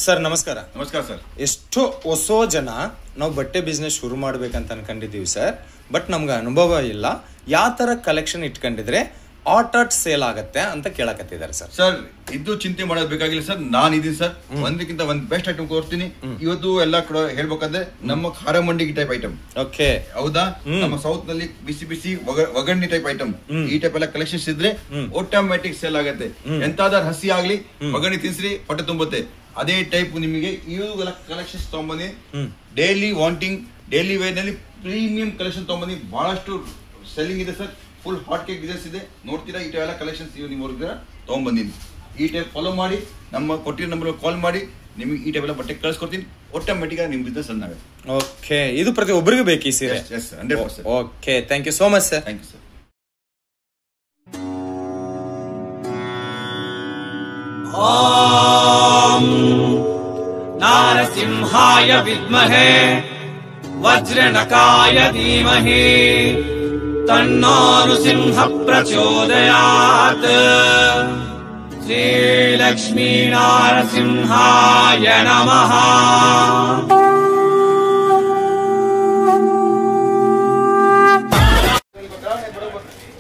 Sir ನಮಸ್ಕಾರ. ನಮಸ್ಕಾರ sir. ಎಷ್ಟೋ ಹೊಸೋ ಜನ ನಾವು ಬಟ್ಟೆ ಬಿಸ್ನೆಸ್ ಶುರು ಮಾಡ್ಬೇಕಂತ ಅನ್ಕೊಂಡಿದೀವಿ ಸರ್. ಬಟ್ ನಮ್ಗೆ ಅನುಭವ ಇಲ್ಲ. ಯಾವ ತರ ಕಲೆಕ್ಷನ್ ಇಟ್ಕೊಂಡಿದ್ರೆ ಆಟ್ ಸೇಲ್ ಆಗತ್ತೆ ಅಂತ ಕೇಳಕತ್ತಿದ್ದಾರೆ ಸರ್. ಸರ್ ಇದು ಚಿಂತೆ ಮಾಡೋದು ಬೇಕಾಗಿಲ್ಲ ಸರ್. ನಾನು ಇದೀನಿ ಸರ್. ಒಂದಕ್ಕಿಂತ ಒಂದ್ ಬೆಸ್ಟ್ ಐಟಮ್ ಕೊಡ್ತೀನಿ. ಇವತ್ತು ಎಲ್ಲ ಕಡೆ ಹೇಳ್ಬೇಕಂದ್ರೆ ನಮ್ಮ ಖಾರ ಮಂಡಿ ಟೈಪ್ ಐಟಮ್. ಓಕೆ, ಹೌದಾ? ನಮ್ಮ ಸೌತ್ ನಲ್ಲಿ ಬಿಸಿ ಬಿಸಿ ಒಗ್ಗರಣೆ ಟೈಪ್ ಐಟಮ್, ಈ ಟೈಪ್ ಎಲ್ಲ ಕಲೆಕ್ಷನ್ಸ್ ಇದ್ರೆ ಆಟೋಮ್ಯಾಟಿಕ್ ಸೇಲ್ ಆಗತ್ತೆ. ಎಂತಾದ್ರೂ ಹಸಿ ಆಗ್ಲಿ ಒಗ್ಗರಣೆ ತಿನ್ಸ್ರಿ ಹೊಟ್ಟೆ ತುಂಬುತ್ತೆ. ಅದೇ ಟೈಪ್ ನಿಮಗೆ ಇವೆಲ್ಲ ಕಲೆಕ್ಷನ್ಸ್ ತಗೊಂಬಂದಿ. ಡೈಲಿ ವಾಂಟಿಂಗ್ ಡೈಲಿ ವೇರ್ ನಲ್ಲಿ ಪ್ರೀಮಿಯಂ ಕಲೆಕ್ಷನ್ ತಗೊಂಬಂದಿ. ಬಹಳಷ್ಟು ಸೆಲ್ಲಿಂಗ್ ಇದೆ sir. Full hot cake designs ಇದೆ. ನೋಡ್ತೀರಾ ಈ ಟೈಪ್ ಎಲ್ಲ ಕಲೆಕ್ಷನ್ಸ್ ನೀವು ತಗೊಂಡ್ಬಂದಿನಿ. ಈ ಟೈಪ್ ಫಾಲೋ ಮಾಡಿ, ನಮ್ಮ ಕೊಟ್ಟಿರೋ ನಂಬರ್ ಕಾಲ್ ಮಾಡಿ, ನಿಮಗೆ ಈ ಟೈಪ್ ಎಲ್ಲ ಬಟ್ಟೆ ಕಳ್ಸಿಕೊಡ್ತೀನಿ. ಆಟೋಮ್ಯಾಟಿಕ್ ಆಗಿ ನಿಮ್ ಬಿಸ್ನೆಸ್ ರನ್ ಆಗುತ್ತೆ. ಓಕೆ, ಇದು ಪ್ರತಿ ಒಬ್ಬರಿಗೂ ಬೇಕು ಈ ಸೀರೆ. 100%. Okay, thank you so much sir. Thank you sir. नारसिंहाय विद्महे वज्रनकाय धीमहि तन्नो नृसिंह प्रचोदयात्. श्रीलक्ष्मी नारसिंहाय नमः.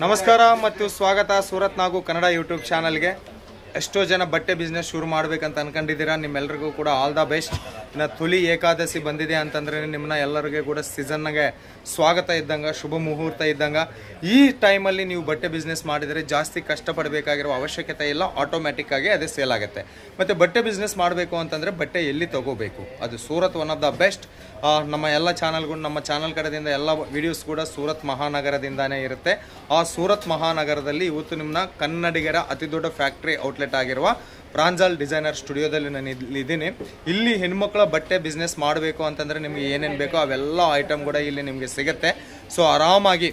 ನಮಸ್ಕಾರ ಮತ್ತು ಸ್ವಾಗತ ಸೂರತ್ ನಾಗು ಕನ್ನಡ ಯೂಟ್ಯೂಬ್ ಚಾನಲ್ಗೆ. ಎಷ್ಟೋ ಜನ ಬಟ್ಟೆ ಬಿಸ್ನೆಸ್ ಶುರು ಮಾಡ್ಬೇಕಂತ ಅನ್ಕೊಂಡಿದ್ದೀರಾ. ನಿಮ್ಮೆಲ್ಲರಿಗೂ ಕೂಡ ಆಲ್ ದ ಬೆಸ್ಟ್. ಇನ್ನು ತುಲಿ ಏಕಾದಶಿ ಬಂದಿದೆ ಅಂತಂದ್ರೆ ನಿಮ್ಮನ್ನ ಎಲ್ಲರಿಗೂ ಕೂಡ ಸೀಸನ್ಗೆ ಸ್ವಾಗತ ಇದ್ದಂಗೆ, ಶುಭ ಮುಹೂರ್ತ ಇದ್ದಂಗೆ. ಈ ಟೈಮಲ್ಲಿ ನೀವು ಬಟ್ಟೆ ಬಿಸ್ನೆಸ್ ಮಾಡಿದರೆ ಜಾಸ್ತಿ ಕಷ್ಟಪಡಬೇಕಾಗಿರೋ ಅವಶ್ಯಕತೆ ಇಲ್ಲ. ಆಟೋಮ್ಯಾಟಿಕ್ ಆಗಿ ಅದೇ ಸೇಲ್ ಆಗುತ್ತೆ. ಮತ್ತು ಬಟ್ಟೆ ಬಿಸ್ನೆಸ್ ಮಾಡಬೇಕು ಅಂತಂದರೆ ಬಟ್ಟೆ ಎಲ್ಲಿ ತಗೋಬೇಕು, ಅದು Surat one of the best. ನಮ್ಮ ಎಲ್ಲ ಚಾನಲ್ಗಳು, ನಮ್ಮ ಚಾನಲ್ ಕಡೆಯಿಂದ ಎಲ್ಲ ವಿಡಿಯೋಸ್ ಕೂಡ ಸೂರತ್ ಮಹಾನಗರದಿಂದಾನೇ ಇರುತ್ತೆ. ಆ ಸೂರತ್ ಮಹಾನಗರದಲ್ಲಿ ಇವತ್ತು ನಿಮ್ಮನ್ನ ಕನ್ನಡಿಗರ ಅತಿ ದೊಡ್ಡ ಫ್ಯಾಕ್ಟ್ರಿ ಔಟ್ಲೆಟ್ ಆಗಿರುವ ಪ್ರಾಂಜಲ್ ಡಿಸೈನರ್ ಸ್ಟುಡಿಯೋದಲ್ಲಿ ನಾನು ಇದ್ದೀನಿ. ಇಲ್ಲಿ ಹೆಣ್ಮಕ್ಳ ಬಟ್ಟೆ ಬಿಸ್ನೆಸ್ ಮಾಡಬೇಕು ಅಂತಂದರೆ ನಿಮಗೆ ಏನೇನು ಬೇಕೋ ಅವೆಲ್ಲ ಐಟಮ್ ಕೂಡ ಇಲ್ಲಿ ನಿಮಗೆ ಸಿಗುತ್ತೆ. ಸೊ ಆರಾಮಾಗಿ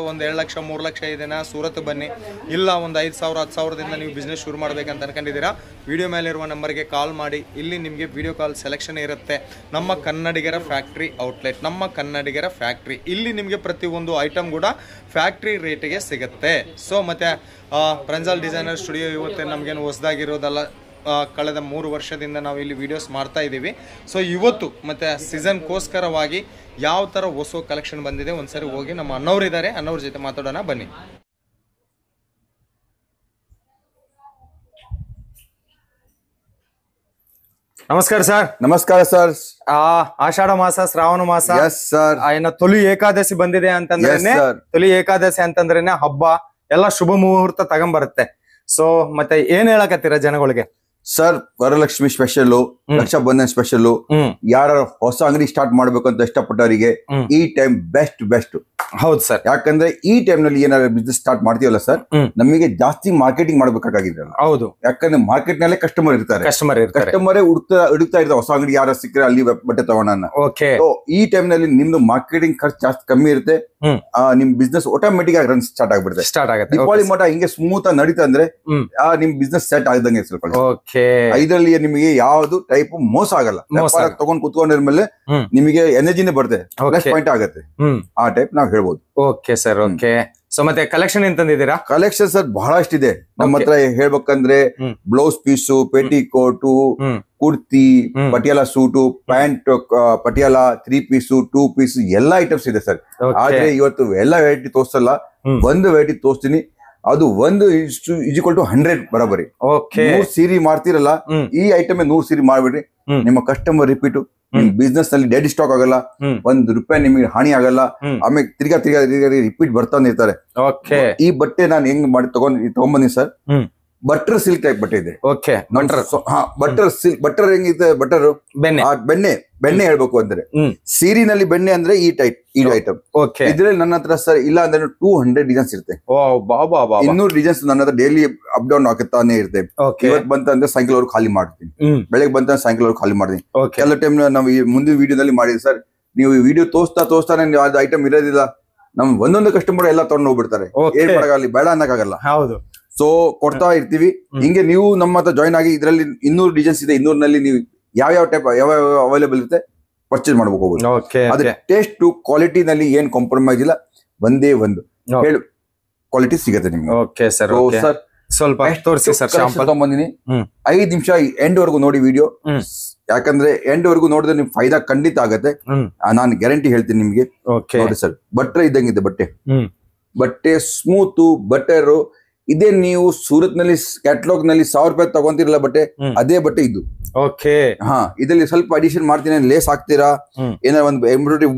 ಒಂದು 2 ಲಕ್ಷ 3 ಲಕ್ಷ ಇದೆನಾ ಸೂರತ್ ಬನ್ನಿ. ಇಲ್ಲ ಒಂದು 5,000 10,000ದಿಂದ ನೀವು ಬಿಸ್ನೆಸ್ ಶುರು ಮಾಡಬೇಕಂತ ಅನ್ಕೊಂಡಿದ್ದೀರಾ, ವಿಡಿಯೋ ಮೇಲಿರುವ ನಂಬರ್ಗೆ ಕಾಲ್ ಮಾಡಿ. ಇಲ್ಲಿ ನಿಮಗೆ ವಿಡಿಯೋ ಕಾಲ್ ಸೆಲೆಕ್ಷನ್ ಇರುತ್ತೆ. ನಮ್ಮ ಕನ್ನಡಿಗರ ಫ್ಯಾಕ್ಟ್ರಿ ಔಟ್ಲೆಟ್, ನಮ್ಮ ಕನ್ನಡಿಗರ ಫ್ಯಾಕ್ಟ್ರಿ. ಇಲ್ಲಿ ನಿಮಗೆ ಪ್ರತಿಯೊಂದು ಐಟಮ್ ಕೂಡ ಫ್ಯಾಕ್ಟ್ರಿ ರೇಟಿಗೆ ಸಿಗುತ್ತೆ. ಸೊ ಮತ್ತು ಪ್ರಾಂಜಲ್ ಡಿಸೈನರ್ ಸ್ಟುಡಿಯೋ ಇವತ್ತು ನಮಗೇನು ಹೊಸದಾಗಿರೋದಲ್ಲ. ಕಳೆದ 3 ವರ್ಷದಿಂದ ನಾವು ಇಲ್ಲಿ ವಿಡಿಯೋಸ್ ಮಾಡ್ತಾ ಇದ್ದೀವಿ. ಸೊ ಇವತ್ತು ಮತ್ತು ಸೀಸನ್ಗೋಸ್ಕರವಾಗಿ ಯಾವ ಥರ ಹೊಸ ಕಲೆಕ್ಷನ್ ಬಂದಿದೆ ಒಂದ್ಸರಿ ಹೋಗಿ ನಮ್ಮ ಅಣ್ಣವ್ರಿದ್ದಾರೆ, ಅಣ್ಣವ್ರ ಜೊತೆ ಮಾತಾಡೋಣ ಬನ್ನಿ. ನಮಸ್ಕಾರ ಸರ್. ನಮಸ್ಕಾರ ಸರ್. ಆಷಾಢ ಮಾಸ, ಶ್ರಾವಣ ಮಾಸ, ಸರ್ ಇನ್ನು ತೊಲಿ ಏಕಾದಶಿ ಬಂದಿದೆ ಅಂತಂದ್ರೇನೆ, ತೊಲಿ ಏಕಾದಶಿ ಅಂತಂದ್ರೇನೆ ಹಬ್ಬ, ಎಲ್ಲ ಶುಭ ಮುಹೂರ್ತ ತಗೊಂಬರುತ್ತೆ. ಸೊ ಮತ್ತೆ ಏನ್ ಹೇಳಕತ್ತೀರ ಜನಗಳಿಗೆ? Sir Varalakshmi special, Rakshabandhan special, ಯಾರ ಹೊಸ ಅಂಗಡಿ ಸ್ಟಾರ್ಟ್ ಮಾಡ್ಬೇಕು ಅಂತ ಇಷ್ಟಪಟ್ಟವರಿಗೆ ಈ ಟೈಮ್ ಬೆಸ್ಟ್. ಹೌದು ಸರ್. ಯಾಕಂದ್ರೆ ಈ ಟೈಮ್ ನಲ್ಲಿ ಏನಾದ್ರು ಬಿಸ್ನೆಸ್ ಸ್ಟಾರ್ಟ್ ಮಾಡ್ತೀವಲ್ಲ ಸರ್, ನಮಗೆ ಜಾಸ್ತಿ ಮಾರ್ಕೆಟಿಂಗ್ ಮಾಡ್ಬೇಕಾಗಿದ್ರಲ್ಲ. ಹೌದು, ಯಾಕಂದ್ರೆ ಮಾರ್ಕೆಟ್ ನಲ್ಲೇ ಕಸ್ಟಮರ್ ಕಸ್ಟಮರೇ ಹುಡುಕ್ತಾ ಇರ್ತಾರೆ. ಹೊಸ ಅಂಗಡಿ ಯಾರ ಸಿಕ್ಕರೆ ಅಲ್ಲಿ ಬಟ್ಟೆ ತಗೋಣ. ಈ ಟೈಮ್ ನಲ್ಲಿ ನಿಮ್ದು ಮಾರ್ಕೆಟಿಂಗ್ ಖರ್ಚು ಜಾಸ್ತಿ ಕಮ್ಮಿ ಇರುತ್ತೆ. ನಿಮ್ ಬಿಸ್ನೆಸ್ ಆಟೋಮೆಟಿಕ್ ಆಗಿ ರನ್ ಸ್ಟಾರ್ಟ್ ಆಗುತ್ತೆ. ದೀಪಾವಳಿ ಮಠ ಹಿಂಗೆ ಸ್ಮೂತ್ ಆಗಿ ನಡೀತಾ ಅಂದ್ರೆ ನಿಮ್ ಬಿಸ್ನೆಸ್ ಸೆಟ್ ಆಗದಂಗೆ ಇದರಲ್ಲಿ ನಿಮಗೆ ಯಾವ್ದು ಟೈಪ್ ಮೋಸ ಆಗಲ್ಲ. ತಗೊಂಡ್ ಕುತ್ಕೊಂಡಿರ ಮೇಲೆ ನಿಮಗೆ ಎನರ್ಜಿನೇ ಬರುತ್ತೆ, ಪ್ಲಸ್ ಪಾಯಿಂಟ್ ಆಗುತ್ತೆ. ಆ ಟೈಪ್ ನಾವ್ ಹೇಳ್ಬೋದು. Okay sir. ಓಕೆ, ಸೊ ಮತ್ತೆ ಕಲೆಕ್ಷನ್ ಏನ್ ತಂದಿದ್ದೀರಾ? ಕಲೆಕ್ಷನ್ ಸರ್ ಬಹಳಷ್ಟಿದೆ ನಮ್ಮ ಹತ್ರ. ಹೇಳ್ಬೇಕಂದ್ರೆ blouse piece, petticoat, kurti, Patiala suit, pant, Patiala 3 piece, 2 piece ಎಲ್ಲ ಐಟಮ್ಸ್ ಇದೆ ಸರ್. ಆದ್ರೆ ಇವತ್ತು ಎಲ್ಲ ವೆರೈಟಿ ತೋರಿಸಲ್ಲ, ಒಂದು ವೆರೈಟಿ ತೋರಿಸ್ತೀನಿ. ಅದು 1:100 ಬರೋಬರಿ. 100 ಸೀರೆ ಮಾಡ್ತಿರಲ್ಲ, ಈ ಐಟಮ್ 100 ಸೀರೆ ಮಾಡ್ಬಿಡ್ರಿ. ನಿಮ್ಮ ಕಸ್ಟಮರ್ ರಿಪೀಟ್, ನಿಮ್ ಬಿಸ್ನೆಸ್ ನಲ್ಲಿ ಡೆಡ್ ಸ್ಟಾಕ್ ಆಗಲ್ಲ, ₹1 ನಿಮಗೆ ಹಾನಿ ಆಗಲ್ಲ. ಆಮೇಲೆ ತಿರ್ಗಾ ರಿಪೀಟ್ ಬರ್ತಾನೆ ಇರ್ತಾರೆ. ಈ ಬಟ್ಟೆ ನಾನು ಹೆಂಗ್ ಮಾಡಿ ತಗೊಂಡ್ಬಂದಿ ಸರ್, ಬಟರ್ ಸಿಲ್ಕ್ ಟೈಪ್ ಬಟ್ಟೆ ಇದೆ. ಬಟರ್ ಸಿಲ್ಕ್, ಬಟರ್ ಹೆಂಗಿದೆ? ಬಟರ್ ಬೆಣ್ಣೆ ಹೇಳ್ಬೇಕು ಅಂದ್ರೆ ಸೀರಿನಲ್ಲಿ ಬೆಣ್ಣೆ ಅಂದ್ರೆ ಈ ಐಟಮ್. ಇದ್ರಲ್ಲಿ ನನ್ನ ಹತ್ರ ಸರ್ ಇಲ್ಲ ಅಂದ್ರೆ 200 ಡಿಸೈನ್ಸ್ ಇರುತ್ತೆ. 200 ಡಿಸೈನ್ಸ್ ನನ್ನ ಹತ್ರ ಡೈಲಿ ಅಪ್ ಡೌನ್ ಆಗ್ತಾನೆ ಇರುತ್ತೆ. ಇವತ್ತು ಬಂತಂದ್ರೆ ಸಾಯಂಕಾಲ ಖಾಲಿ ಮಾಡ್ತೀನಿ, ಬೆಳಗ್ಗೆ ಬಂತ ಸಾಯಂಕಾಲ ಖಾಲಿ ಮಾಡ್ತೀನಿ. ಕೆಲವು ಟೈಮ್ ನಾವು ಮುಂದಿನ ವಿಡಿಯೋದಲ್ಲಿ ಮಾಡಿದ್ವಿ ಸರ್. ನೀವು ವಿಡಿಯೋ ತೋರಿಸ್ತಾನೆ ಅದು ಐಟಮ್ ಇರೋದಿಲ್ಲ. ನಮ್ ಒಂದೊಂದು ಕಸ್ಟಮರ್ ಎಲ್ಲ ತಗೊಂಡು ಹೋಗ್ಬಿಡ್ತಾರೆ. ಏನ್ ಮಾಡಲ್ಲ, ಬೇಡ ಅನ್ನಕ್ಕಾಗಲ್ಲ. ಹೌದು. ಸೊ ಕೊಡ್ತಾ ಇರ್ತೀವಿ. ಹಿಂಗೆ ನೀವು ನಮ್ಮ ಹತ್ರ ಜಾಯ್ನ್ ಆಗಿ ಇದ್ರಲ್ಲಿ 200 ಡಿಸೈನ್ಸ್ ಇದೆ. 200 ನಲ್ಲಿ ನೀವು ಯಾವ ಟೈಪ್ ಯಾವ ಅವೈಲೇಬಲ್ ಇರುತ್ತೆ ಪರ್ಚೇಸ್ ಮಾಡ್ಬೇಕು. ಅದ್ರ ಟೇಸ್ಟ್ ಕ್ವಾಲಿಟಿ ನಲ್ಲಿ ಏನ್ ಕಾಂಪ್ರಮೈಸ್ ಇಲ್ಲ, ಒಂದೇ ಒಂದು ಹೇಳು ಕ್ವಾಲಿಟಿ ಸಿಗುತ್ತೆ ನಿಮ್ಗೆ. Okay sir. ಸ್ವಲ್ಪ ತೋರಿಸಿ ಸರ್ ಶಾಂಪಲ್. ತಗೊಂಬಂದಿನಿ. 5 ನಿಮಿಷ ಎಂಡ್ ವರ್ಗು ನೋಡಿ ವಿಡಿಯೋ, ಯಾಕಂದ್ರೆ ಎಂಡ್ ವರ್ಗು ನೋಡಿದ್ರೆ ನಿಮ್ ಫೈದಾ ಖಂಡಿತ ಆಗತ್ತೆ. ನಾನು ಗ್ಯಾರಂಟಿ ಹೇಳ್ತೀನಿ ನಿಮ್ಗೆ. ನೋಡಿ ಸರ್, ಬಟ್ರೆ ಇದ್ದಂಗಿದೆ ಬಟ್ಟೆ ಸ್ಮೂತ್ ಬಟರ್. ಇದೇ ನೀವು ಸೂರತ್ ನಲ್ಲಿ ಕ್ಯಾಟ್ಲಾಗ್ ನಲ್ಲಿ 1000 ರೂಪಾಯಿ ತಗೊಂತಿರಲ್ಲ ಬಟ್ಟೆ, ಅದೇ ಬಟ್ಟೆ ಇದು. ಇದರಲ್ಲಿ ಸ್ವಲ್ಪ ಅಡಿಷನ್ ಮಾಡ್ತೀನಿ, ಲೇಸ್ ಹಾಕ್ತೀರಾ, ಏನಾರ ಒಂದು ಎಂಬ್ರಾಯ್ಡರಿ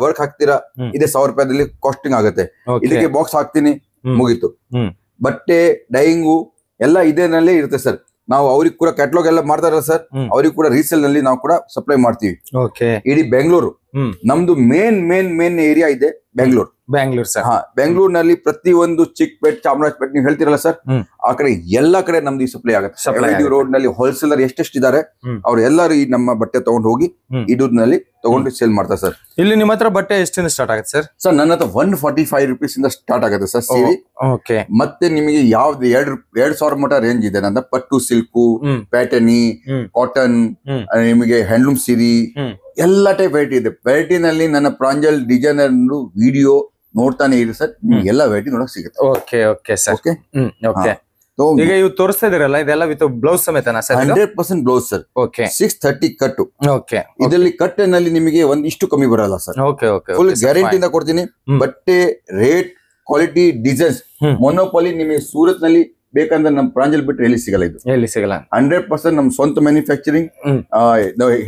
ವರ್ಕ್ ಹಾಕ್ತೀರಾ, ಇದೇ 1000 ರೂಪಾಯಿದಲ್ಲಿ ಕಾಸ್ಟಿಂಗ್ ಆಗುತ್ತೆ. ಇದಕ್ಕೆ ಬಾಕ್ಸ್ ಹಾಕ್ತೀನಿ, ಮುಗೀತು. ಬಟ್ಟೆ ಡೈಯಿಂಗು ಎಲ್ಲ ಇದೇನಲ್ಲೇ ಇರುತ್ತೆ ಸರ್. ನಾವು ಅವ್ರಿಗೆ ಕೂಡ ಕ್ಯಾಟ್ಲಾಗ್ ಎಲ್ಲ ಮಾಡ್ತಾರಲ್ಲ ಸರ್, ಅವ್ರಿಗೆ ಕೂಡ ರೀಸೇಲ್ ನಲ್ಲಿ ನಾವು ಕೂಡ ಸಪ್ಲೈ ಮಾಡ್ತೀವಿ. ಇಡೀ ಬೆಂಗಳೂರು ನಮ್ದು ಮೇನ್ ಏರಿಯಾ ಇದೆ ಬೆಂಗಳೂರು ಸರ್. ಬೆಂಗಳೂರಿನಲ್ಲಿ ಪ್ರತಿ ಒಂದು ಚಿಕ್ಕಪೇಟ್, ಚಾಮರಾಜಪೇಟೆ ನೀವು ಹೇಳ್ತಿರಲ್ಲ ಸರ್, ಆ ಕಡೆ ಎಲ್ಲಾ ಕಡೆ ನಮ್ದು ಈ ಸಪ್ಲೈ ಆಗುತ್ತೆ. ರೋಡ್ ನಲ್ಲಿ ಹೋಲ್ಸೇಲರ್ ಎಷ್ಟೆಷ್ಟಿದ್ದಾರೆ ಅವ್ರು ಎಲ್ಲರೂ ಈ ನಮ್ಮ ಬಟ್ಟೆ ತಗೊಂಡು ಹೋಗಿ ಇದೂರಿನಲ್ಲಿ ತಗೊಂಡು ಸೇಲ್ ಮಾಡ್ತಾರೆ ಸರ್. ಇಲ್ಲಿ ನಿಮ್ಮ ಹತ್ರ ಬಟ್ಟೆ ಎಷ್ಟಿಂದ ಸ್ಟಾರ್ಟ್ ಆಗುತ್ತೆ ಸರ್? ಸರ್ ನನ್ನ ಹತ್ರ 145 ರೂಪೀಸ್ ಇಂದ ಸ್ಟಾರ್ಟ್ ಆಗುತ್ತೆ ಸರ್ ಸೀರೆ. ಮತ್ತೆ ನಿಮಗೆ ಯಾವ್ದು 2000 ಮಟ ರೇಂಜ್ ಇದೆ. ನನ್ನ ಪಟ್ಟು, ಸಿಲ್ಕು, ಪ್ಯಾಟರ್ನಿ, ಕಾಟನ್, ನಿಮಗೆ ಹ್ಯಾಂಡ್ಲೂಮ್ ಸೀರೆ ಎಲ್ಲ ಟೈಪ್ ವೆರೈಟಿ ಇದೆ. ವೆರೈಟಿನಲ್ಲಿ ನನ್ನ ಪ್ರಾಂಜಲ್ ಡಿಸೈನರ್ ವಿಡಿಯೋ ನೋಡ್ತಾನೆ ಇರಿ ಸರ್, ಎಲ್ಲ ವೆರೈಟಿ ನೋಡಕ್ ಸಿಗುತ್ತೆ. ಈಗ ಇವು ತೋರಿಸ್ತಾ ಇದೀರಲ್ಲ, ಇದೆಲ್ಲ ವಿತ್ ಬ್ಲೌಸ್ ಸಮೇತನಾ ಸರ್? 100% blouse sir. 630 ಕಟ್. ಇದರಲ್ಲಿ ಕಟ್ ನಲ್ಲಿ ನಿಮಗೆ ಒಂದಿಷ್ಟು ಕಮ್ಮಿ ಬರಲ್ಲ ಸರ್. ಫುಲ್ ಗ್ಯಾರಂಟಿ ಇಂದ ಕೊಡ್ತೀನಿ. ಬಟ್ಟೆ ರೇಟ್, ಕ್ವಾಲಿಟಿ, ಡಿಸೈನ್ಸ್ ಮೊನೋಪಾಲಿ ನಿಮಗೆ ಸೂರತ್ ನಲ್ಲಿ ಬೇಕಂದ್ರೆ ನಮ್ ಪ್ರಾಂಜಲ್ ಬಿಟ್ಟರೆ ಎಲ್ಲಿ ಸಿಗಲ್ಲ. ಇದು 100% ನಮ್ ಸ್ವಂತ ಮ್ಯಾನುಫ್ಯಾಕ್ಚರಿಂಗ್.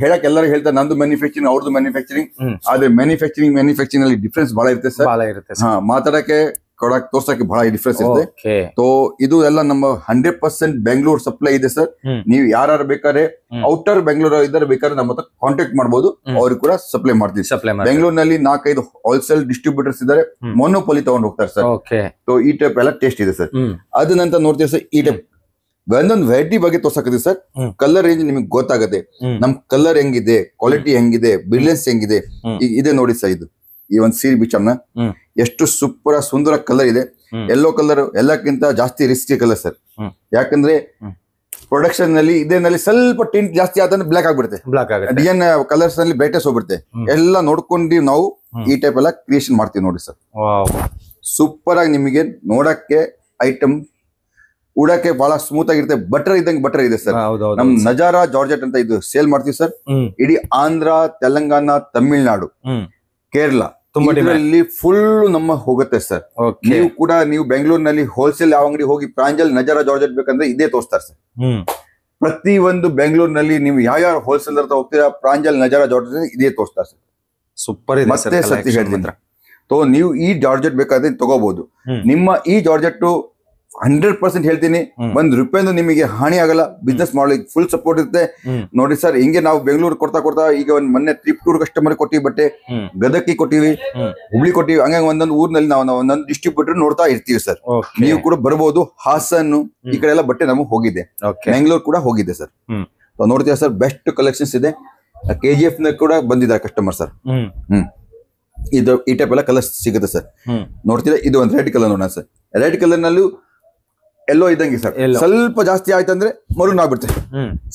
ಹೇಳಕ್ ಎಲ್ಲರೂ ಹೇಳ್ತಾರೆ ನಂದು ಮ್ಯಾನುಫ್ಯಾಕ್ಚರಿಂಗ್, ಅವ್ರದ್ದು ಮ್ಯಾನುಫ್ಯಾಕ್ಚರಿಂಗ್. ಆದ್ರೆ ಮ್ಯಾನುಫ್ಯಾಕ್ಚರಿಂಗ್ ನಲ್ಲಿ ಡಿಫ್ರೆನ್ಸ್ ಬಹಳ ಇರುತ್ತೆ ಸರ್. ಮಾತಾಡಕ್ಕೆ ಕೊಡಕ್ ತೋರ್ಸಕ್ಕೆ ಬಹಳ ಡಿಫ್ರೆನ್ಸ್ ಇರುತ್ತೆ. ಸೊ ಇದು ಎಲ್ಲ ನಮ್ಮ 100% ಬೆಂಗಳೂರು ಸಪ್ಲೈ ಇದೆ ಸರ್. ನೀವು ಯಾರು ಬೇಕಾದ್ರೆ ಔಟರ್ ಬೆಂಗಳೂರು ಇದ್ದಾರೆ ಬೇಕಾದ್ರೆ ನಮ್ಮ ಹತ್ರ ಕಾಂಟ್ಯಾಕ್ಟ್ ಮಾಡಬಹುದು, ಅವ್ರಿಗೆ ಕೂಡ ಸಪ್ಲೈ ಮಾಡ್ತೀವಿ. ಬೆಂಗಳೂರಿನಲ್ಲಿ 4-5 ಹೋಲ್ಸೇಲ್ ಡಿಸ್ಟ್ರಿಬ್ಯೂಟರ್ಸ್ ಇದ್ದಾರೆ, ಮೊನೋಪೊಲಿ ತಗೊಂಡು ಹೋಗ್ತಾರೆ ಸರ್. ಸೊ ಈ ಟೈಪ್ ಎಲ್ಲ ಟೇಸ್ಟ್ ಇದೆ ಸರ್. ಅದ ನಂತರ ನೋಡ್ತೀವಿ ಸರ್, ಈ ಟೈಪ್ ಒಂದೊಂದು ವೆರೈಟಿ ಬಗ್ಗೆ ತೋರ್ಸಕತ್ತೀವಿ ಸರ್. ಕಲರ್ ರೇಂಜ್ ನಿಮಗೆ ಗೊತ್ತಾಗತ್ತೆ, ನಮ್ ಕಲರ್ ಹೆಂಗಿದೆ, ಕ್ವಾಲಿಟಿ ಹೆಂಗಿದೆ, ಬ್ರಿಲಿಯನ್ಸ್ ಹೆಂಗಿದೆ. ಇದೆ ನೋಡಿ ಸರ್, ಇದು ಈ ಒಂದು ಸೀರೆ ಬಿಚ್ಚಮ್ನ ಎಷ್ಟು ಸೂಪರ್ ಸುಂದರ ಕಲರ್ ಇದೆ. ಯೆಲ್ಲೋ ಕಲರ್ ಎಲ್ಲಕ್ಕಿಂತ ಜಾಸ್ತಿ ರಿಸ್ಕಿ ಕಲರ್ ಸರ್. ಯಾಕಂದ್ರೆ ಪ್ರೊಡಕ್ಷನ್ ನಲ್ಲಿ ಇದೇನಲ್ಲಿ ಸ್ವಲ್ಪ ಟಿಂಟ್ ಜಾಸ್ತಿ ಆದ್ರೆ ಬ್ಲಾಕ್ ಆಗ್ಬಿಡುತ್ತೆ, ಡಿಸೈನ್ ಕಲರ್ಸ್ ನಲ್ಲಿ ಬ್ರೈಟ್ನೆಸ್ ಹೋಗ್ಬಿಡುತ್ತೆ. ಎಲ್ಲ ನೋಡ್ಕೊಂಡು ನಾವು ಈ ಟೈಪ್ ಎಲ್ಲ ಕ್ರಿಯೇಷನ್ ಮಾಡ್ತೀವಿ ನೋಡಿ ಸರ್. ಸೂಪರ್ ಆಗಿ ನಿಮಗೆ ನೋಡಕ್ಕೆ ಐಟಮ್ ಉಡಕ್ಕೆ ಬಹಳ ಸ್ಮೂತ್ ಆಗಿರುತ್ತೆ. ಬಟರ್ ಇದ್ದಂಗೆ ಬಟರ್ ಇದೆ ಸರ್. ನಮ್ ನಜಾರಾ ಜಾರ್ಜೆಟ್ ಅಂತ ಇದು ಸೇಲ್ ಮಾಡ್ತೀವಿ ಸರ್. ಇಡೀ ಆಂಧ್ರ, ತೆಲಂಗಾಣ, ತಮಿಳ್ನಾಡು, ಕೇರಳ ಇದರಲ್ಲಿ ಫುಲ್ ನಮ್ಮ ಹೋಗುತ್ತೆ ಸರ್. ನೀವು ಕೂಡ ನೀವು ಬೆಂಗಳೂರಿನಲ್ಲಿ ಹೋಲ್ಸೇಲ್ ಯಾವ ಅಂಗಡಿ ಹೋಗಿ ಪ್ರಾಂಜಲ್, ನಜಾರಾ ಜಾರ್ಜೆಟ್ ಬೇಕಂದ್ರೆ ಇದೇ ತೋರಿಸ್ತಾರೆ ಸರ್. ಪ್ರತಿ ಒಂದು ಬೆಂಗಳೂರಿನಲ್ಲಿ ನೀವು ಯಾವ ಹೋಲ್ಸೇಲರ್ ಹೋಗ್ತೀರಾ, ಪ್ರಾಂಜಲ್, ನಜಾರಾ ಜಾರ್ಜೆಟ್ ಇದೇ ತೋರಿಸ್ತಾರೆ ಸರ್. ಸೂಪರ್. ಮತ್ತೆ ಸತ್ಯ ಹೇಳ್ತೀನಿ, ನೀವು ಈ ಜಾರ್ಜೆಟ್ ಬೇಕಾದ್ರೆ ತಗೋಬಹುದು. ನಿಮ್ಮ ಈ ಜಾರ್ಜೆಟ್ 100% ಹೇಳ್ತೀನಿ, ₹1 ನಿಮಗೆ ಹಾನಿ ಆಗಲ್ಲ. ಬಿಸ್ನೆಸ್ ಮಾಡ್ಲಿಕ್ಕೆ ಫುಲ್ ಸಪೋರ್ಟ್ ಇರುತ್ತೆ. ನೋಡಿ ಸರ್, ಹಿಂಗೆ ನಾವು ಬೆಂಗಳೂರು ಕೊಡ್ತಾ ಈಗ ಒಂದ್ ಮೊನ್ನೆ ಟ್ರಿಪ್ ಟೂರ್ ಕಸ್ಟಮರ್ ಕೊಟ್ಟಿವಿ ಬಟ್ಟೆ, ಗದಗಿ ಕೊಟ್ಟಿವಿ, ಹುಬ್ಳಿ ಕೊಟ್ಟಿವಿ. ಹಂಗಾಗಿ ಒಂದೊಂದು ಊರಿನಲ್ಲಿ ನಾವು ಒಂದೊಂದು ಡಿಸ್ಟ್ರಿಬ್ಯೂಟರ್ ನೋಡ್ತಾ ಇರ್ತೀವಿ ಸರ್. ನೀವು ಕೂಡ ಬರ್ಬೋದು. ಹಾಸನ್ ಈ ಕಡೆ ಎಲ್ಲ ಬಟ್ಟೆ ನಮಗೆ ಹೋಗಿದೆ, ಬೆಂಗಳೂರು ಕೂಡ ಹೋಗಿದೆ ಸರ್. ನೋಡ್ತೀವಿ ಸರ್, ಬೆಸ್ಟ್ ಕಲೆಕ್ಷನ್ಸ್ ಇದೆ. KGF ನ ಕೂಡ ಬಂದಿದ್ದಾರೆ ಕಸ್ಟಮರ್ ಸರ್. ಇದು ಈ ಟೈಪ್ ಎಲ್ಲ ಕಲರ್ಸ್ ಸಿಗುತ್ತೆ ಸರ್. ನೋಡ್ತೀರಾ, ಇದು ಒಂದು ರೆಡ್ ಕಲರ್ ನೋಡೋಣ ಸರ್. ರೆಡ್ ಕಲರ್ ನಲ್ಲೂ ಎಲ್ಲೋ ಇದ್ದಂಗೆ ಸರ್. ಸ್ವಲ್ಪ ಜಾಸ್ತಿ ಆಯ್ತಂದ್ರೆ ಮರೂನ್ ಆಗ್ಬಿಡುತ್ತೆ,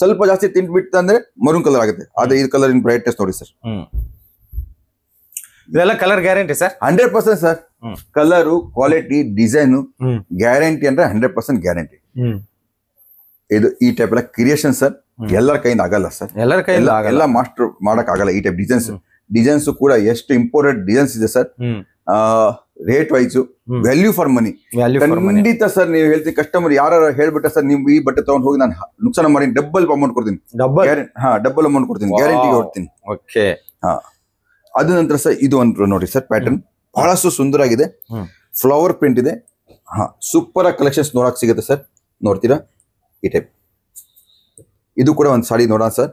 ಸ್ವಲ್ಪ ಜಾಸ್ತಿ ತಿಂಟ್ ಬಿಟ್ಟಂದ್ರೆ ಮರೂನ್ ಕಲರ್ ಆಗುತ್ತೆ. ಆದ್ರೆ ಈ ಕಲರ್ ಇನ್ ಬ್ರೈಟ್ನೆಸ್ ನೋಡಿ ಸರ್. ಇದೆಲ್ಲ colour guarantee sir? 100% sir. Colour, quality, design guarantee ಅಂದ್ರೆ 100% ಗ್ಯಾರಂಟಿ. ಇದು ಈ ಟೈಪ್ ಎಲ್ಲ ಕ್ರಿಯೇಷನ್ ಸರ್. ಎಲ್ಲರ ಕೈಯಿಂದ ಆಗಲ್ಲ ಸರ್, ಎಲ್ಲರ ಕೈಯಿಂದ ಎಲ್ಲ ಮಾಸ್ಟರ್ ಮಾಡಕ್ ಆಗಲ್ಲ. ಈ ಟೈಪ್ ಡಿಸೈನ್ಸ್ ಕೂಡ ಎಷ್ಟು ಇಂಪೋರ್ಟೆಡ್ ಡಿಸೈನ್ಸ್ ಇದೆ sir. Rate wise value for money ಖಂಡಿತ ಸರ್. ನೀವು ಹೇಳ್ತೀವಿ ಕಸ್ಟಮರ್ ಯಾರು ಹೇಳ್ಬಿಟ್ಟ ಸರ್, ನೀವು ಈ ಬಟ್ಟೆ ತಗೊಂಡು ಹೋಗಿ ನಾನು ನುಕ್ಸಾನ ಮಾಡಿ ಡಬಲ್ ಅಮೌಂಟ್ ಕೊಡ್ತೀನಿ, ಡಬಲ್ ಅಮೌಂಟ್ ಕೊಡ್ತೀನಿ, ಗ್ಯಾರಂಟಿ ಕೊಡ್ತೀನಿ. ಅದ ನಂತರ ಸರ್ ಇದು ಒಂದು ನೋಡಿ ಸರ್, ಪ್ಯಾಟರ್ನ್ ಬಹಳಷ್ಟು ಸುಂದರ ಆಗಿದೆ, ಫ್ಲವರ್ ಪ್ರಿಂಟ್ ಇದೆ. ಸೂಪರ್ ಆಗಿ ಕಲೆಕ್ಷನ್ಸ್ ನೋಡಕ್ ಸಿಗುತ್ತೆ ಸರ್. ನೋಡ್ತೀರಾ ಈ ಟೈಪ್. ಇದು ಕೂಡ ಒಂದು ಸಾಡಿ ನೋಡೋಣ ಸರ್.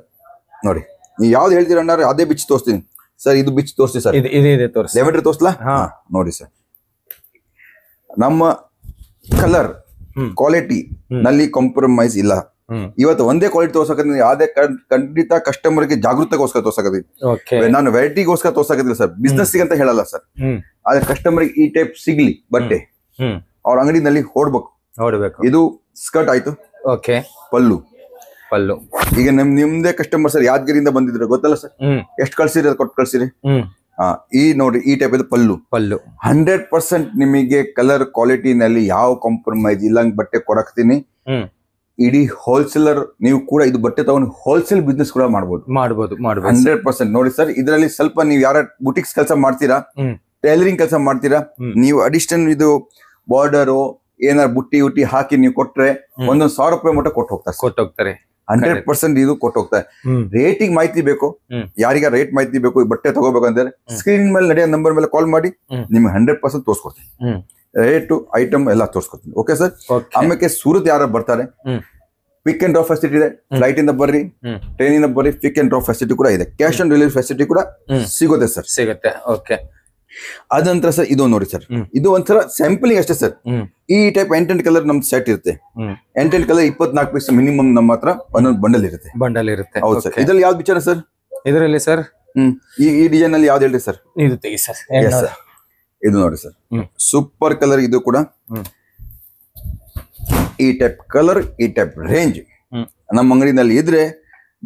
ನೋಡಿ, ನೀವು ಯಾವ್ದು ಹೇಳ್ತೀರ ಅಣ್ಣ ಅದೇ ಬಿಚ್ಚಿ ತೋರಿಸ್ತೀನಿ ಸರ್. ಇದು ಬಿಚ್ಚಿ ತೋರಿಸ್ತೀವಿ ಸರ್. ಲೆವೆಂಡರ್ ತೋರಿಸ್ಲಾ? ನೋಡಿ ಸರ್, ನಮ್ಮ ಕಲರ್ ಕ್ವಾಲಿಟಿ ನಲ್ಲಿ ಕಾಂಪ್ರಮೈಸ್ ಇಲ್ಲ. ಇವತ್ತು ಒಂದೇ ಕ್ವಾಲಿಟಿ ತೋರ್ಸಕತ್ತೀನಿ, ಯಾವ್ದೇ ಖಂಡಿತ ಕಸ್ಟಮರ್ಗೆ ಜಾಗೃತಗೋಸ್ಕರ ತೋರ್ಸಕತ್ತೀನಿ. ನಾನು ವೆರೈಟಿಗೋಸ್ಕರ ತೋರ್ಸಕತ್ತಿಲ್ಲ ಸರ್, ಬಿಸ್ನೆಸ್ ಅಂತ ಹೇಳಲ್ಲ ಸರ್. ಆದ್ರೆ ಕಸ್ಟಮರ್ಗೆ ಈ ಟೈಪ್ ಸಿಗ್ಲಿ ಬಟ್ಟೆ, ಅವ್ರ ಅಂಗಡಿನಲ್ಲಿ ಹೊಡ್ಬೇಕು. ಇದು ಸ್ಕರ್ಟ್ ಆಯ್ತು, ಪಲ್ಲು. ಈಗ ನಿಮ್ದೇ ಕಸ್ಟಮರ್ ಸರ್, ಯಾದಗಿರಿಯಿಂದ ಬಂದಿದ್ರೆ ಗೊತ್ತಲ್ಲ ಸರ್, ಎಷ್ಟು ಕಳ್ಸಿರಿ ಅದು ಕೊಟ್ಟು ಕಳ್ಸಿರಿ. ಈ ನೋಡಿ ಈ ಟೈಪ್ ಇದು ಪಲ್ಲು. 100% ನಿಮಗೆ ಕಲರ್ ಕ್ವಾಲಿಟಿನಲ್ಲಿ ಯಾವ ಕಾಂಪ್ರಮೈಸ್ ಇಲ್ಲ ಬಟ್ಟೆ ಕೊಡಕ್ತೀನಿ. ಇಡೀ ಹೋಲ್ಸೇಲರ್ ನೀವು ಕೂಡ ಇದು ಬಟ್ಟೆ ತಗೊಂಡು ಹೋಲ್ಸೇಲ್ ಬಿಸ್ನೆಸ್ ಕೂಡ ಮಾಡ್ಬೋದು. 100% ನೋಡಿ ಸರ್, ಇದರಲ್ಲಿ ಸ್ವಲ್ಪ ನೀವು ಯಾರ ಬುಟಿಕ್ಸ್ ಕೆಲಸ ಮಾಡ್ತೀರಾ, ಟೈಲರಿಂಗ್ ಕೆಲಸ ಮಾಡ್ತೀರಾ, ನೀವು ಅಡಿಷನಲ್ ಇದು ಬಾರ್ಡರ್ ಏನಾರು ಬುಟ್ಟಿ ಹಾಕಿ ನೀವು ಕೊಟ್ರೆ ಒಂದೊಂದು 1000 ರೂಪಾಯಿ ಮಟ್ಟ ಕೊಟ್ಟು ಹೋಗ್ತಾರೆ. 100% ಇದು ಕೊಟ್ಟು ಹೋಗ್ತಾರೆ. ರೇಟಿಂಗ್ ಮಾಹಿತಿ ಬೇಕು, ಯಾರಿಗ ರೇಟ್ ಮಾಹಿತಿ ಬೇಕು, ಈ ಬಟ್ಟೆ ತಗೋಬೇಕಂದ್ರೆ ಸ್ಕ್ರೀನ್ ಮೇಲೆ ನಡೆಯೋ ನಂಬರ್ ಮೇಲೆ ಕಾಲ್ ಮಾಡಿ ನಿಮ್ಗೆ 100% ತೋರಿಸ್ಕೊಡ್ತೀನಿ. ರೇಟು ಐಟಮ್ ಎಲ್ಲ ತೋರಿಸ್ಕೊಡ್ತೀನಿ. Okay sir. ಆಮೇಲೆ ಸೂರತ್ ಯಾರು ಬರ್ತಾರೆ, ಪಿಕ್ ಅಂಡ್ ಡ್ರಾಪ್ ಫೆಸಿಲಿಟಿ ಇದೆ. ಫ್ಲೈಟ್ ಇಂದ ಬರ್ರಿ, ಟ್ರೈನ್ ಇಂದ ಬರ್ರಿ, ಪಿಕ್ ಅಂಡ್ ಡ್ರಾಪ್ ಫೆಸಿಲಿಟಿ ಕೂಡ ಇದೆ. ಕ್ಯಾಶ್ ಆನ್ ಡೆಲಿವರಿ ಫೆಸಿಲಿಟಿ ಕೂಡ ಸಿಗುತ್ತೆ ಸರ್. ಓಕೆ. ಅದ ನಂತರ ಸರ್ ಇದು ನೋಡಿ ಸರ್, ಇದು ಒಂಥರ ಸ್ಯಾಂಪಲಿಂಗ್ ಅಷ್ಟೇ ಸರ್. ಈ ಟೈಪ್ 8 ಕಲರ್ ನಮ್ದು ಸೆಟ್ ಇರುತ್ತೆ. 8 ಕಲರ್ 24 ಪೀಸ್ ಮಿನಿಮಮ್ ನಮ್ಮ ಹತ್ರ ಒಂದೊಂದು ಬಂಡಲ್ ಇರುತ್ತೆ. ಹೌದು ಸರ್. ಇದ್ರಲ್ಲಿ ಯಾವ್ದು ವಿಚಾರ ಸರ್? ಇದರಲ್ಲಿ ಸರ್ ಈ ಡಿಸೈನ್ ಅಲ್ಲಿ ಯಾವ್ದು ಹೇಳಿ ಸರ್? ಇದು ತೆಗಿ ಸರ್. ಇದು ನೋಡಿ ಸರ್, ಸೂಪರ್ ಕಲರ್. ಇದು ಕೂಡ ಈ ಟೈಪ್ ಕಲರ್, ಈ ಟೈಪ್ ರೇಂಜ್ ನಮ್ಮ ಅಂಗಡಿನಲ್ಲಿ ಇದ್ರೆ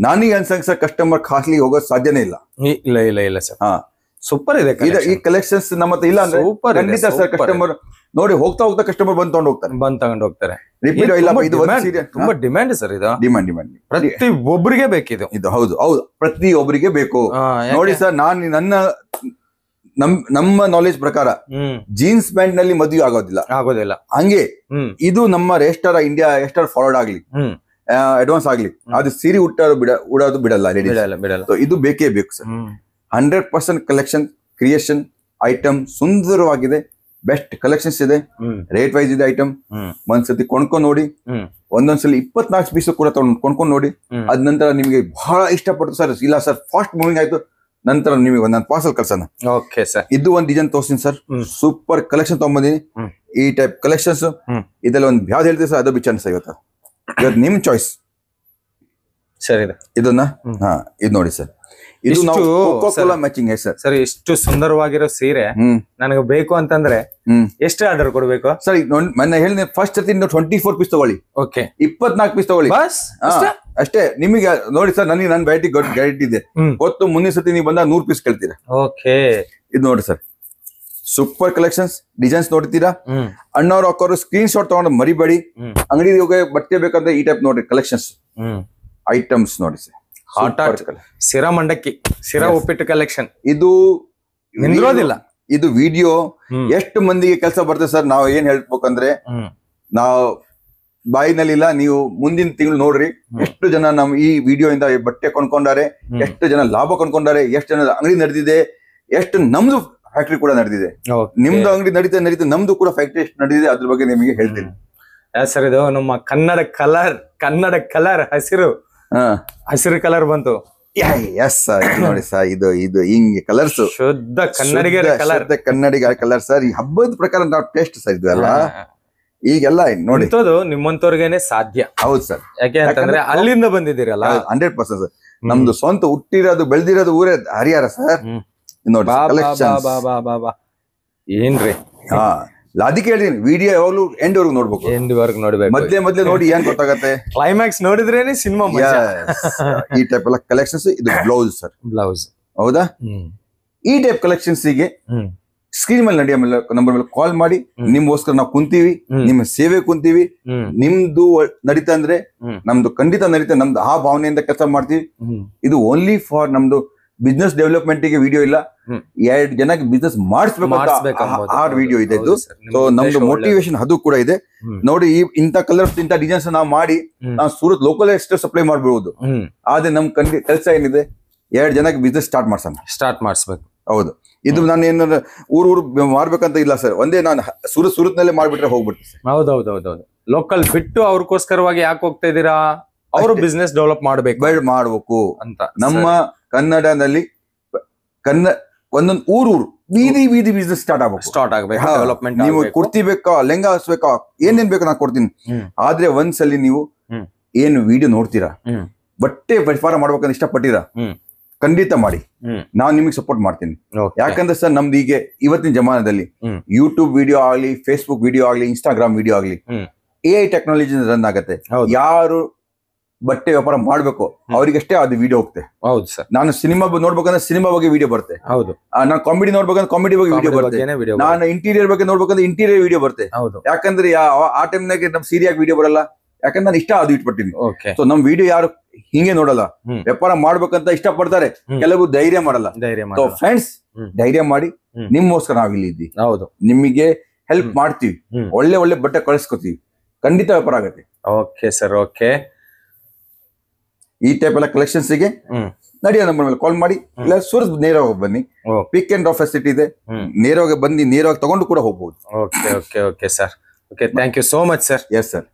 ನನಗೆ ಅನ್ಸಂಗ್ ಸರ್ ಕಸ್ಟಮರ್ ಕಾಸ್ಟ್ಲಿ ಹೋಗೋ ಸಾಧ್ಯನೇ ಇಲ್ಲ. ಇಲ್ಲ ಸರ್. ಸೂಪರ್ ಇದೆ ಈ ಕಲೆಕ್ಷನ್ಸ್ ನಮ್ಮ ಹತ್ರ ಇಲ್ಲ ಅಂದ್ರೆ ಖಂಡಿತ ಸರ್ ಕಸ್ಟಮರ್ ನೋಡಿ ಹೋಗ್ತಾ ಕಸ್ಟಮರ್ ಬಂದು ತಗೊಂಡು ಹೋಗ್ತಾರೆ. ರಿಪೀಟ್ ಇಲ್ಲ, ಇದು ತುಂಬಾ ಡಿಮ್ಯಾಂಡ್ ಸರ್. ಇದು ಡಿಮ್ಯಾಂಡ್ ಪ್ರತಿ ಒಬ್ಬರಿಗೆ ಬೇಕಿದು. ಇದು ಹೌದು ಪ್ರತಿ ಒಬ್ಬರಿಗೆ ಬೇಕು. ನೋಡಿ ಸರ್, ನಾನು ನಮ್ಮ ನಾಲೆಜ್ ಪ್ರಕಾರ ಜೀನ್ಸ್ ಪ್ಯಾಂಟ್ ನಲ್ಲಿ ಮದುವೆ ಆಗೋದಿಲ್ಲ. ಹಂಗೆ ಇದು ನಮ್ಮ ರೇಸ್ಟರ್ ಇಂಡಿಯಾ ಎಸ್ಟರ್ ಫಾರ್ವರ್ಡ್ ಆಗ್ಲಿ, ಅಡ್ವಾನ್ಸ್ ಆಗ್ಲಿ, ಅದು ಸೀರೆ ಉಡೋದು ಬಿಡಲ್ಲ. ಇದು ಬೇಕೇ ಬೇಕು ಸರ್. 100% ಕಲೆಕ್ಷನ್, ಕ್ರಿಯೇಷನ್, ಐಟಮ್ ಸುಂದರವಾಗಿದೆ. ಬೆಸ್ಟ್ ಕಲೆಕ್ಷನ್ಸ್ ಇದೆ. ರೇಟ್ ವೈಸ್ ಇದೆ ಐಟಮ್. ಒಂದ್ಸತಿ ಕೊಂಡ್ಕೊಂಡು ನೋಡಿ. ಒಂದೊಂದ್ಸಲಿ 24 ಪೀಸ್ ಕೂಡ ಕೊಂಡ್ಕೊಂಡು ನೋಡಿ. ಅದ್ ನಂತರ ನಿಮಗೆ ಬಹಳ ಇಷ್ಟಪಟ್ಟು ಸರ್ ಇಲ್ಲ ಸರ್ ಫಾಸ್ಟ್ ಮೂವಿಂಗ್ ಆಯ್ತು, ನಂತರ ನಿಮಗೆ ಒಂದೊಂದು ಪಾರ್ಸಲ್ ಕಳ್ಸೋಣ. Okay sir. ಇದು ಒಂದು ಡಿಸೈನ್ ತೋರಿಸ್ತೀನಿ ಸರ್. Super collection ತಗೊಂಬಂದಿನಿ. ಈ ಟೈಪ್ ಕಲೆಕ್ಷನ್ಸ್ ಇದೆಲ್ಲ ಒಂದು ಯಾವ್ದು ಹೇಳ್ತೀವಿ ಸರ್, ಅದು ಬಿಚ್ಚನ್ ಸರ್. ಇವತ್ತು ನಿಮ್ ಚಾಯ್ಸ್ ಸರ್. ಇದನ್ನ ಇದು ನೋಡಿ ಸರ್, ಇದು ಮ್ಯಾಚಿಂಗ್ ಸರ್. ಎಷ್ಟು ಸುಂದರವಾಗಿರೋ ಸೀರೆ ನನಗೆ ಬೇಕು ಅಂತಂದ್ರೆ ಎಷ್ಟು ಆರ್ಡರ್ ಕೊಡ್ಬೇಕು ಸರ್? ಮೊನ್ನೆ ಹೇಳಿದ್ರೆ ಫಸ್ಟ್ 24 ಪೀಸ್ ತಗೊಳ್ಳಿ. ಓಕೆ. 24 ಪೀಸ್ ತಗೊಳ್ಳಿ ಅಷ್ಟೇ. ನಿಮಗೆ ನೋಡಿ ಸರ್, ನನಗೆ ನನ್ನ ಬ್ಯಾಟಿ ಗ್ಯಾರಂಟಿ ಇದೆ. ಗೊತ್ತು, ಮುಂದಿನ ಸತಿ ನೀವು ಬಂದಾಗ 100 ಪೀಸ್ ಕೇಳ್ತೀರಾ. ಓಕೆ. ಇದು ನೋಡಿ ಸರ್, ಸೂಪರ್ ಕಲೆಕ್ಷನ್ಸ್. ಡಿಸೈನ್ಸ್ ನೋಡ್ತೀರಾ, ಅಣ್ಣವ್ರು ಹಾಕೋರು ಸ್ಕ್ರೀನ್ ಶಾಟ್ ತಗೊಂಡು ಮರಿಬೇಡಿ. ಅಂಗಡಿ ಹೋಗಿ ಬಟ್ಟೆ ಬೇಕಂದ್ರೆ ಈ ಟೈಪ್ ನೋಡ್ರಿ ಕಲೆಕ್ಷನ್ಸ್, ಐಟಮ್ಸ್ ನೋಡಿ ಸರ್. ಸಿರಾ ಮಂಡಕ್ಕಿ, ಸಿರಾ ಉಪ್ಪಿಟ್ಟು ಕಲೆಕ್ಷನ್. ಇದು ನಿಂದಿರೋದಿಲ್ಲ. ಇದು ವಿಡಿಯೋ ಎಷ್ಟು ಮಂದಿಗೆ ಕೆಲಸ ಬರ್ತದೆ ಸರ್? ನಾವು ಏನ್ ಹೇಳ್ಬೇಕಂದ್ರೆ, ನಾವು ಬಾಯಿನಲ್ಲಿಲ್ಲ, ನೀವು ಮುಂದಿನ ತಿಂಗಳು ನೋಡ್ರಿ ಎಷ್ಟು ಜನ ನಮ್ ಈ ವಿಡಿಯೋ ಇಂದ ಬಟ್ಟೆ ಕೊಂಡ್ಕೊಂಡಾರೆ, ಎಷ್ಟು ಜನ ಲಾಭ ಕೊಂಡ್ಕೊಂಡಾರೆ, ಎಷ್ಟು ಜನ ಅಂಗಡಿ ನಡೆದಿದೆ, ಎಷ್ಟು ನಮ್ದು ಫ್ಯಾಕ್ಟ್ರಿ ಕೂಡ ನಡೆದಿದೆ. ನಿಮ್ದು ಅಂಗಡಿ ನಡೀತಾ ನಮ್ದು ಕೂಡ ಫ್ಯಾಕ್ಟ್ರಿ ಎಷ್ಟು ನಡೆದಿದೆ ಅದ್ರ ಬಗ್ಗೆ ನಿಮಗೆ ಹೇಳ್ತೀನಿ ಸರ್. ಇದು ನಮ್ಮ ಕನ್ನಡ ಕಲರ್ ಹಸಿರು ಕಲರ್ ಬಂತು. ಎಸ್ ಸರ್, ನೋಡಿ ಸರ್, ಇದು ಹಿಂಗೆ ಕಲರ್ಸ್ ಶುದ್ಧ ಕನ್ನಡಿಗರ ಕಲರ್ ಸರ್. ಈ ಹಬ್ಬದ ಪ್ರಕಾರ ನಾವು ಟೇಸ್ಟ್ ಸರ್ ಇದು ಎಲ್ಲ ಈಗೆಲ್ಲ ನೋಡಿ ನಿಮ್ಮಂತವ್ರಿಗೇನೆ ಸಾಧ್ಯ. ಹೌದು ಸರ್. ಯಾಕೆ ಅಂತಂದ್ರೆ ಅಲ್ಲಿಂದ ಬಂದಿದ್ದೀರಲ್ಲ. 100% ಸರ್. ನಮ್ದು ಸ್ವಂತ ಹುಟ್ಟಿರೋದು ಬೆಳೆದಿರೋದು ಊರೇ ಹರಿಹರ ಸರ್. ನೋಡಿ ಏನ್ರಿ. ಅದಕ್ಕೆ ಹೇಳಿದೀನಿ ವಿಡಿಯೋ ಯಾವಾಗ್ಲೂ ಎಂಡ್ ವರ್ಗು ನೋಡ್ಬೇಕು. ಮೊದ್ಲೇ ನೋಡಿ ಏನ್ ಗೊತ್ತಾಗತ್ತೆ, ಕ್ಲೈಮ್ಯಾಕ್ಸ್ ನೋಡಿದ್ರೇನೆ ಸಿನಿಮಾ. ಈ ಟೈಪ್ ಎಲ್ಲ ಕಲೆಕ್ಷನ್ಸ್. ಇದು ಬ್ಲೌಸ್ ಸರ್. ಬ್ಲೌಸ್ ಹೌದಾ? ಈ ಟೈಪ್ ಕಲೆಕ್ಷನ್ಸ್ ಗೆ ಸ್ಕ್ರೀನ್ ಮೇಲೆ ನಡೆಯೋ ನಂಬರ್ ಮೇಲೆ ಕಾಲ್ ಮಾಡಿ. ನಿಮ್ಗೋಸ್ಕರ ನಾವು ಕುಂತೀವಿ, ನಿಮ್ಮ ಸೇವೆ ಕುಂತೀವಿ. ನಿಮ್ದು ನಡೀತಾ ಅಂದ್ರೆ ನಮ್ದು ಖಂಡಿತ ನಡೀತಾ. ನಮ್ದು ಆ ಭಾವನೆಯಿಂದ ಕೆಲಸ ಮಾಡ್ತೀವಿ. ಇದು ಓನ್ಲಿ ಫಾರ್ ನಮ್ದು ಬಿಸ್ನೆಸ್ ಡೆವಲಪ್ಮೆಂಟ್ ಗೆ ವಿಡಿಯೋ ಇಲ್ಲ, 2 ಜನಕ್ಕೆ ಬಿಸ್ನೆಸ್ ಮಾಡಿಸ್ಬೇಕು ಆ ವಿಡಿಯೋ ಇದೆ. ಸೊ ನಮ್ದು ಮೋಟಿವೇಶನ್ ಅದು ಕೂಡ ಇದೆ. ನೋಡಿ, ಇಂಥ ಕಲರ್ಸ್ ಇಂಥ ಡಿಸೈನ್ಸ್ ನಾವು ಮಾಡಿ ನಾವು ಸೂರತ್ ಲೋಕಲ್ ಎಷ್ಟು ಸಪ್ಲೈ ಮಾಡ್ಬಿಡುವುದು. ಆದ್ರೆ ನಮ್ ಕೆಲಸ ಏನಿದೆ, 2 ಜನಕ್ಕೆ ಬಿಸ್ನೆಸ್ ಸ್ಟಾರ್ಟ್ ಮಾಡಿಸ್ಬೇಕು. ಹೌದು. ಇದು ನಾನು ಏನಾದ್ರು ಊರು ಮಾಡ್ಬೇಕಂತ ಇಲ್ಲ ಸರ್. ಒಂದೇ ನಾನು ಸೂರತ್ ನಲ್ಲೇ ಮಾಡ್ಬಿಟ್ರೆ ಹೋಗ್ಬಿಡ್ತೀನಿ. ಹೌದೌದೌದೌದು. ಲೋಕಲ್ ಬಿಟ್ಟು ಅವ್ರಿಗೋಸ್ಕರವಾಗಿ ಯಾಕೆ ಹೋಗ್ತಾ ಇದೀರಾ? ಅವರು ಬಿಸ್ನೆಸ್ ಡೆವಲಪ್ ಮಾಡ್ಬೇಕು ಅಂತ. ನಮ್ಮ ಕನ್ನಡದಲ್ಲಿ ಒಂದೊಂದು ಊರು ಬೀದಿ ಬಿಸ್ನೆಸ್ ಸ್ಟಾರ್ಟ್ ಆಗ್ಬೇಕು. ಡೆವಲಪ್ಮೆಂಟ್. ನೀವು ಕುರ್ತಿ ಬೇಕಾ, ಲೆಂಗಾ ಹಾಸ್ಬೇಕಾ, ಏನೇನ್ ಬೇಕು ನಾನು ಕೊಡ್ತೀನಿ. ಆದ್ರೆ ಒಂದ್ಸಲಿ ನೀವು ಏನು ವಿಡಿಯೋ ನೋಡ್ತೀರಾ, ಬಟ್ಟೆ ವ್ಯಾಪಾರ ಮಾಡ್ಬೇಕಂತ ಇಷ್ಟಪಟ್ಟಿರಾ, ಖಂಡಿತ ಮಾಡಿ. ನಾನ್ ನಿಮಗೆ ಸಪೋರ್ಟ್ ಮಾಡ್ತೀನಿ. ಯಾಕಂದ್ರೆ ಸರ್, ನಮ್ದು ಈಗ ಇವತ್ತಿನ ಜಮಾನದಲ್ಲಿ ಯೂಟ್ಯೂಬ್ ವಿಡಿಯೋ ಆಗ್ಲಿ, ಫೇಸ್ಬುಕ್ ವಿಡಿಯೋ ಆಗ್ಲಿ, ಇನ್ಸ್ಟಾಗ್ರಾಮ್ ವಿಡಿಯೋ ಆಗ್ಲಿ, AI ಟೆಕ್ನಾಲಜಿ ರನ್ ಆಗತ್ತೆ. ಯಾರು ಬಟ್ಟೆ ವ್ಯಾಪಾರ ಮಾಡ್ಬೇಕು ಅವ್ರಿಗಷ್ಟೇ ಅದು ವಿಡಿಯೋ ಹೋಗುತ್ತೆ. ಹೌದು ಸರ್. ನಾನು ಸಿನಿಮಾ ನೋಡ್ಬೇಕಂದ್ರೆ ಸಿನಿಮಾ ಬಗ್ಗೆ ವಿಡಿಯೋ ಬರುತ್ತೆ. ಹೌದು. ನಾನು ಕಾಮಿಡಿ ನೋಡ್ಬೇಕಂದ್ರೆ ಕಾಮಿಡಿ ಬಗ್ಗೆ ವಿಡಿಯೋ ಬರುತ್ತೆ. ನಾನು ಇಂಟೀರಿಯರ್ ಬಗ್ಗೆ ನೋಡ್ಬೇಕಂದ್ರೆ ಇಂಟೀರಿಯರ್ ವಿಡಿಯೋ ಬರುತ್ತೆ. ಹೌದು. ಯಾಕಂದ್ರೆ ಆ ಟೈಮ್ನಾಗೆ ನಮ್ ಸೀರಿಯಾಗಿ ವಿಡಿಯೋ ಬರಲ್ಲ, ಯಾಕಂದ್ರೆ ನಾನು ಇಷ್ಟ ಅದು ಇಟ್ಬಿಟ್ಟಿನಿ. ಸೊ ನಮ್ ವಿಡಿಯೋ ಯಾರು ಹಿಂಗೆ ನೋಡಲ್ಲ, ವ್ಯಾಪಾರ ಮಾಡ್ಬೇಕಂತ ಇಷ್ಟ ಪಡ್ತಾರೆ, ಕೆಲವು ಧೈರ್ಯ ಮಾಡಲ್ಲ. ಸೊ ಫ್ರೆಂಡ್ಸ್, ಧೈರ್ಯ ಮಾಡಿ, ನಿಮ್ಗೋಸ್ಕರ ನಾವಿಲ್ಲಿ ಇದ್ದೀವಿ. ಹೌದು. ನಿಮಗೆ ಹೆಲ್ಪ್ ಮಾಡ್ತೀವಿ, ಒಳ್ಳೆ ಒಳ್ಳೆ ಬಟ್ಟೆ ಕಳಿಸ್ಕೊತೀವಿ, ಖಂಡಿತ ವ್ಯಾಪಾರ ಆಗತ್ತೆ. Okay sir, okay. ಈ ಟೈಪ್ ಎಲ್ಲ ಕಲೆಕ್ಷನ್ಸ್ ಗೆ ನಡೆಯೋ ನಂಬರ್ ಮೇಲೆ ಕಾಲ್ ಮಾಡಿ, ಇಲ್ಲ ಸೂರತ್ ನೇರವಾಗಿ ಬನ್ನಿ. ಪಿಕ್ ಅಂಡ್ ಡ್ರಾಪ್ ಫೆಸಿಲಿಟಿ ಇದೆ, ನೇರವಾಗಿ ಬಂದು ನೇರವಾಗಿ ತಗೊಂಡು ಕೂಡ ಹೋಗ್ಬೋದು. Okay okay okay sir. Okay, thank you so much sir. Yes sir.